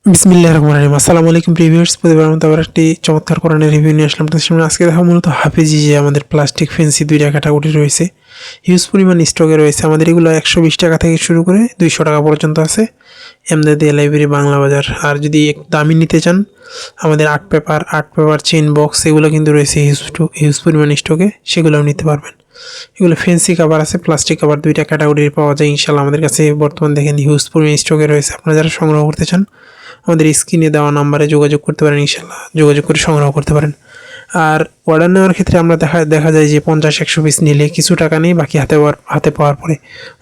বিসমিল্লাহির রহমানির রহিম। আসসালামু আলাইকুম প্রিভিউয়ার্স, প্রতিবার মতো আবার একটি চমৎকার কোরআনের রিভিউ নিয়ে আসলাম আপনাদের সামনে। আজকে দেখা মূলত হাফেজি যে আমাদের প্লাস্টিক ফেন্সি 2 টাকা ক্যাটাগরি রয়েছে, হিউজ পরিমাণ স্টকে রয়েছে। আমাদের এগুলো 120 টাকা থেকে শুরু করে 200 টাকা পর্যন্ত আছে এমদাদি লাইব্রেরি বাংলা বাজার। আর যদি একটু দামি নিতে চান, আমাদের আর্ট পেপার চেইন বক্স এগুলো কিন্তু রয়েছে হিউজ পরিমাণ স্টকে, সেগুলোও নিতে পারবেন। এগুলো ফেন্সি কাভার আছে, প্লাস্টিক কাভার 2টা ক্যাটাগরির পাওয়া যায় ইনশাল্লাহ। আমাদের কাছে বর্তমান দেখেন হিউজ পরিমাণ স্টকে রয়েছে। আপনারা যারা সংগ্রহ করতে চান আমাদের স্ক্রিনে দেওয়া নাম্বারে যোগাযোগ করতে পারেন, ইনশাল্লাহ যোগাযোগ করে সংগ্রহ করতে পারেন। আর অর্ডার নেওয়ার ক্ষেত্রে আমরা দেখা যায় যে 50-100 পিস নিলে কিছু টাকা নেই, বাকি হাতে পাওয়ার পরে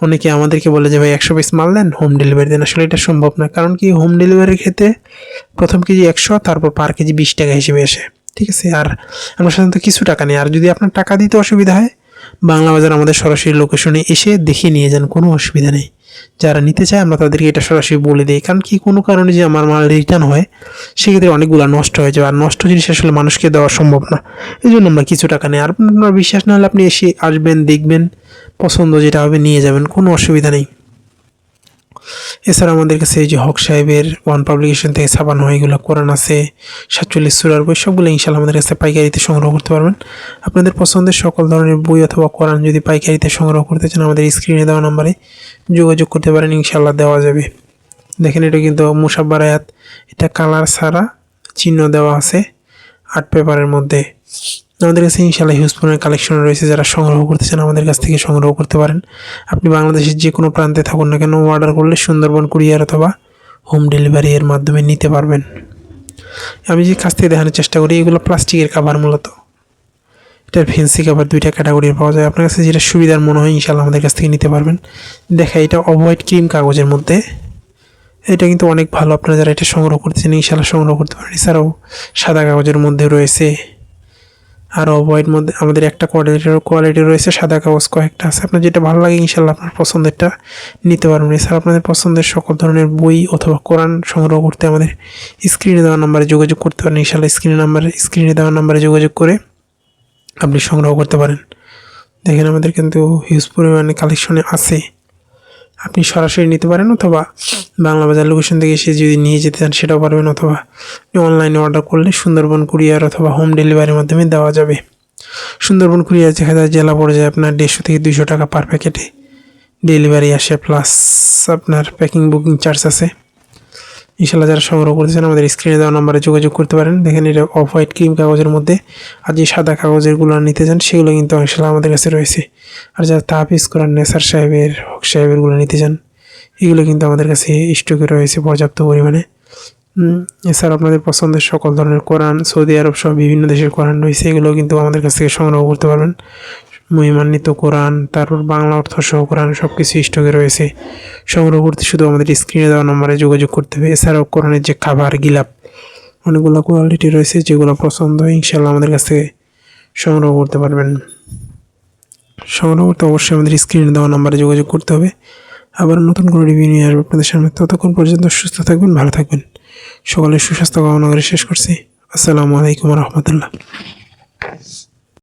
অনেকে আমাদেরকে বলে যে ভাই 100 পিস মাল দেন, হোম ডেলিভারি দেন। আসলে এটা সম্ভব না, কারণ কি হোম ডেলিভারির ক্ষেত্রে প্রথম কেজি 100, তারপর পার কেজি 20 টাকা হিসেবে আসে, ঠিক আছে। আর আমরা সাধারণত কিছু টাকা নেই। আর যদি আপনার টাকা দিতে অসুবিধা হয়, বাংলা বাজার আমাদের সরাসরি লোকেশনে এসে দেখে নিয়ে যান, কোনো অসুবিধা নেই। যারা নিতে চায় আমরা তাদেরকে এটা সরাসরি বলে দিই, কারণ কি কোনো কারণে যে আমার মাল রিটার্ন হয় সেক্ষেত্রে অনেকগুলো নষ্ট হয়ে যাবে, আর নষ্ট জিনিস আসলে মানুষকে দেওয়া সম্ভব না। এই জন্য আমরা কিছু টাকা নেই। আর আপনার বিশ্বাস না হলে আপনি এসে আসবেন, দেখবেন, পছন্দ যেটা হবে নিয়ে যাবেন, কোনো অসুবিধা নেই। এছাড়া আমাদের কাছে এই যে হক সাহেবের ওয়ান পাবলিকেশন থেকে ছাপানো হয় এগুলো কোরআন আছে, 47 সূরার বই, সবগুলো ইনশাল্লাহ আমাদের কাছে পাইকারিতে সংগ্রহ করতে পারবেন। আপনাদের পছন্দের সকল ধরনের বই অথবা কোরআন যদি পাইকারিতে সংগ্রহ করতে চান, আমাদের স্ক্রিনে দেওয়া নাম্বারে যোগাযোগ করতে পারেন, ইনশাল্লাহ দেওয়া যাবে। দেখেন এটা কিন্তু মুসাব্বার আয়াত, এটা কালার ছাড়া চিহ্ন দেওয়া আছে আর্ট পেপারের মধ্যে। আমাদের কাছে ইনশাল্লাহ হিউজ পরিমাণের কালেকশন রয়েছে। যারা সংগ্রহ করতে চান আমাদের কাছ থেকে সংগ্রহ করতে পারেন। আপনি বাংলাদেশের যে কোনো প্রান্তে থাকুন না কেন, অর্ডার করলে সুন্দরবন কুরিয়ার অথবা হোম ডেলিভারি এর মাধ্যমে নিতে পারবেন। আমি যে কাছ থেকে দেখানোর চেষ্টা করি, এগুলো প্লাস্টিকের কাভার, মূলত এটার ফেন্সি কাভার 2টা ক্যাটাগরির পাওয়া যায়। আপনার কাছে যেটা সুবিধার মনে হয় ইনশাল্লাহ আমাদের কাছ থেকে নিতে পারবেন। দেখা এটা অফ হোয়াইট ক্রিম কাগজের মধ্যে, এটা কিন্তু অনেক ভালো। আপনারা যারা এটা সংগ্রহ করতেছেন ইনশাল্লাহ সংগ্রহ করতে পারেন। এছাড়াও সাদা কাগজের মধ্যে রয়েছে, আর অফ হোয়াইট মধ্যে আমাদের একটা কোয়ালিটি রয়েছে, সাদা কাগজ কয়েকটা আছে। আপনার যেটা ভালো লাগে ইনশাল্লাহ আপনার পছন্দেরটা নিতে পারবেন। এছাড়া আপনাদের পছন্দের সকল ধরনের বই অথবা কোরআন সংগ্রহ করতে আমাদের স্ক্রিনে দেওয়া নাম্বারে যোগাযোগ করতে পারেন। ইনশাল্লাহ স্ক্রিনে দেওয়া নাম্বারে যোগাযোগ করে আপনি সংগ্রহ করতে পারেন। দেখেন আমাদের কিন্তু হিউজ পরিমাণে কালেকশনে আছে, আপনি সরাসরি নিতে পারেন, অথবা বাংলা বাজার লোকেশন থেকে এসে যদি নিয়ে যেতে চান সেটাও পারবেন, অথবা আপনি অনলাইনে অর্ডার করলে সুন্দরবন কুরিয়ার অথবা হোম ডেলিভারির মাধ্যমে দেওয়া যাবে। সুন্দরবন কুরিয়ার দেখা যায় জেলা পর্যায়ে আপনার 150 থেকে 200 টাকা পার প্যাকেটে ডেলিভারি আসে, প্লাস আপনার প্যাকিং বুকিং চার্জ আছে। ইনশাল্লাহ যারা সংগ্রহ করতেছেন আমাদের স্ক্রিনে দেওয়া নাম্বারে যোগাযোগ করতে পারেন। দেখেন এটা অফ হোয়াইট ক্রিম কাগজের মধ্যে। আর যে সাদা কাগজেরগুলো নিতে চান সেগুলো কিন্তু ইনশাল্লাহ আমাদের কাছে রয়েছে। আর যারা তাহফিজ কোরআন নেসার সাহেবের, হক সাহেবেরগুলো নিতে চান, এগুলো কিন্তু আমাদের কাছে স্টকে রয়েছে পর্যাপ্ত পরিমাণে। এছাড়া আপনাদের পছন্দের সকল ধরনের কোরআন, সৌদি আরব সহ বিভিন্ন দেশের কোরআন রয়েছে, এগুলো কিন্তু আমাদের কাছ থেকে সংগ্রহ করতে পারবেন। মহিমান্বিত কোরআন, তারপর বাংলা অর্থ সহ কোরআন সব কিছু স্টকে রয়েছে। সংগ্রহ করতে শুধু আমাদের স্ক্রিনে দেওয়া নম্বরে যোগাযোগ করতে হবে। এছাড়াও কোরআনের যে খাবার, গিলাপ, অনেকগুলো কোয়ালিটি রয়েছে, যেগুলো পছন্দ হয় ইনশাল্লাহ আমাদের কাছ থেকে সংগ্রহ করতে পারবেন। সংগ্রহ করতে অবশ্যই আমাদের স্ক্রিনে দেওয়া নাম্বারে যোগাযোগ করতে হবে। আবার নতুন কোনো রিভিউ নিয়ে আসবো আপনাদের সামনে। ততক্ষণ পর্যন্ত সুস্থ থাকবেন, ভালো থাকবেন। সকলের সুস্বাস্থ্য কামনা করে শেষ করছি। আসসালামু আলাইকুম রহমতুল্লাহ।